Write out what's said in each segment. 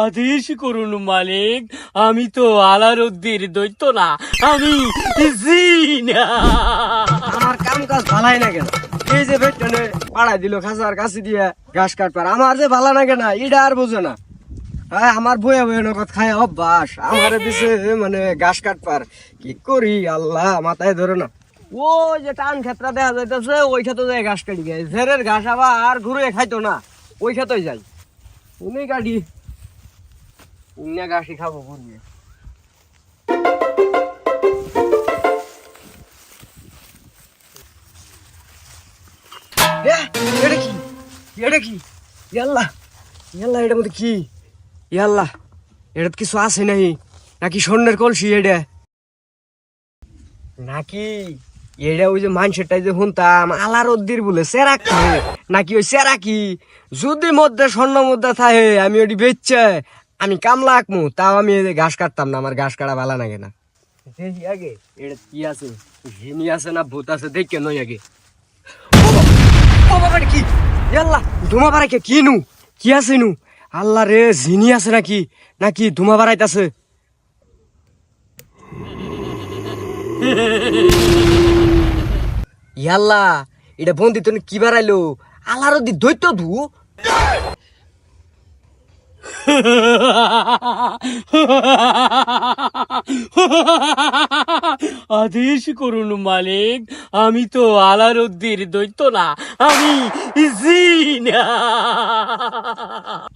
আদেশ করুন মালিক, আমি তো আলারউদ্দির দৈত্য না, আমি জিনা। আমার কাম কাজ ভালাই না কেন? এই যে বেটনে পাড়াই দিল খাসার কাছে দিয়ে ঘাস কাটবার, আমার যে ভালো লাগে না এটা আর বুঝে না। হ্যাঁ, আমার বইয়া বইয়া নগদ খায় অভ্যাস, আমার দিছে মানে ঘাস কাটবার। কি করি আল্লাহ, মাথায় ধরে না। ওই যে টান ক্ষেত্রা দেখা যাইতেছে, ওই খেতে যায় ঘাস কাটি গায়ে, ঝেড়ের ঘাস আবার ঘুরে খাইতো না, ওই খেতেই যাই উনি কাটি উনি ঘাসই খাবো ঘুরিয়ে। এটা কি? এটা কি? ইয়াল্লা ইয়াল্লা, এটার মধ্যে কি? ইয়াল্লা, এটা কিছু আছে নাকি? নাকি স্বর্ণের কলসি? এটা নাকি এটা ওই যে মানুষেরটাই যে শুনতাম আলারউদ্দির বলে চেরাক থাকে, নাকি ওই চেরাকি? যদি মধ্যে স্বর্ণ মুদ্রা থাকে, আমি ওটি বেচছে আমি কামলা আঁকমু, তাও আমি ঘাস কাটতাম না, আমার ঘাস কাটা ভালো লাগে না। দেখি আগে এটা কি আছে, হিনি আছে না ভূত আছে, দেখে নই আগে। ও বাবা, কি ইয়াল্লা, ধুমা বাড়াইকে কি নু? কি আছে নু? আল্লাহ রে, জিনি আছে নাকি? নাকি ধুমা বাড়াইতাছে? ইয়াল্লা, এটা বন্দি তুমি কি বাড়াইলো? আল্লাহর দৈত্য ধু। আদেশ করুন মালিক, আমি তো আলারউদ্দির দৈত্য না, আমি জিনা।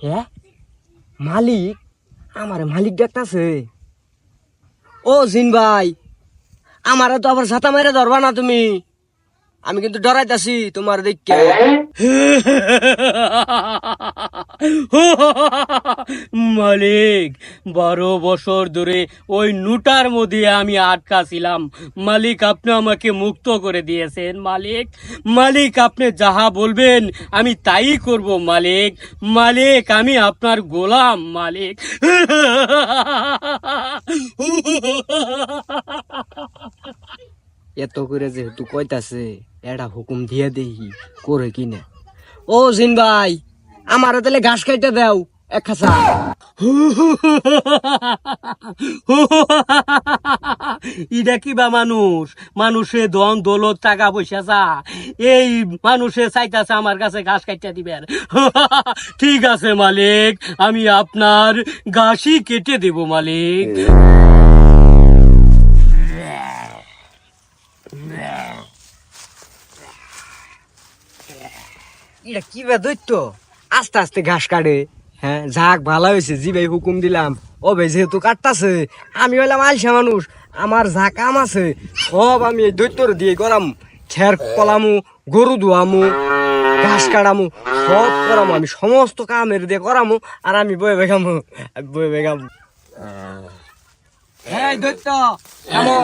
হ্যাঁ, মালিক, আমার মালিক ডাকতাছে। ও জিন ভাই, আমারে তো আবার ছাতা মাইরা ধরবা না তুমি? আমি কিন্তু ডরাইতাছি তোমার দেখকে। মালিক, 12 বছর ধরে ওই নুটার মধ্যে আমি আটকা ছিলাম। মালিক, আপনি আমাকে মুক্ত করে দিয়েছেন। মালিক, মালিক, আপনি যাহা বলবেন আমি তাই করব। মালিক, মালিক, আমি আপনার গোলাম। মালিক, এত করে যেহেতু কইতাছে, এটা হুকুম দিয়ে দেহি করে কিনা। ও জিন ভাই, আমারে তাহলে ঘাস খাইতে দাও এক খাসা। ইটা কি বা মানুষ? মানুষে ধন দৌলত টাকা পয়সা চা, এই মানুষে চাইতাছে আমার কাছে ঘাস কাটতে দিবেন। ঠিক আছে মালিক, আমি আপনার ঘাসই কেটে দেব মালিক। এটা কি বা দৈত্য আস্তে আস্তে ঘাস কাটে? হ্যাঁ, যাক ভালো হয়েছে, জি ভাই হুকুম দিলাম, ও ভাই যেহেতু কাটতাছে, আমি হইলাম আলসা মানুষ, আমার যা কাম আছে সব আমি এই দৈত্যর দিয়ে করাম। খের কলামু, গরু ধোয়ামু, ঘাস কাটামু, সব করামু, আমি সমস্ত কামের দিয়ে করামু, আর আমি বয়ে বেগামু, বয়ে বেগামু। এই দৈত্য, থামো,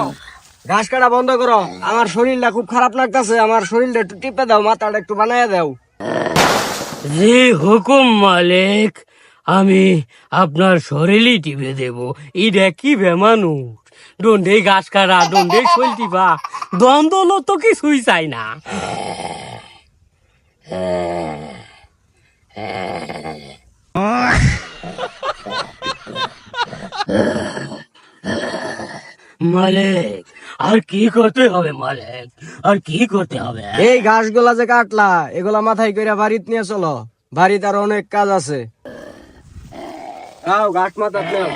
ঘাস কাটা বন্ধ করো, আমার শরীরটা খুব খারাপ লাগতাছে, আমার শরীরটা একটু টিপে দাও, মাথাটা একটু বানাইয়া দাও। জি হুকুম মালিক, আমি আপনার শরীরই টিপে দেব। ইটা কি বে মানুষ? দণ্ডে ঘাস কাটা, দণ্ডে শৈল টিপা, দ্বন্দ্ব তো কিছুই চাই না। মালিক, আর কি করতে হবে মালিক? আর কি করতে হবে? এই ঘাসগুলা যে কাটলা, এগুলা মাথায় করে বাড়িতে নিয়ে চলো, বাড়িতে আর অনেক কাজ আছে। ঘাস মাথা নাও,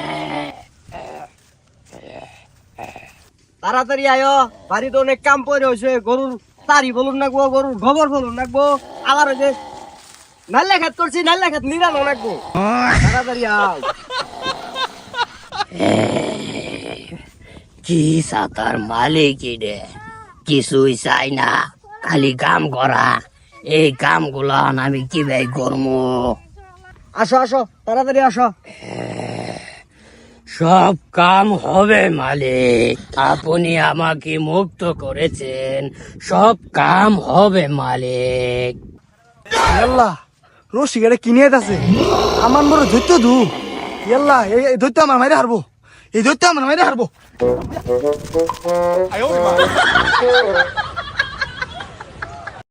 তাড়াতাড়ি আয়ো, বাড়িতে অনেক কাম পড়ে হয়েছে। গরুর তারি বলুন নাকবো, গরুর গোবর বলুন নাকবো, আবার ওই যে নাল্লা খাত করছি, নাল্লা খাত নিরানো নাকবো, তাড়াতাড়ি আও। কি সাতার মালিক রে, কিছুই চাই না, খালি কাম করা। এই কাম গুলা আমি কি ভাই করবো? আসো আসো, তাড়াতাড়ি আসো। সব কাম হবে মালিক, আপনি আমাকে মুক্ত করেছেন, সব কাম হবে মালিক। আল্লাহ, রশি গাড়ি কিনে আছে, আমার মনে ধৈর্য ধু। ইয়াল্লা, এই ধৈর্য আমার মাইরে হারবো, এই ধৈর্য আমার মাইরে হারবো।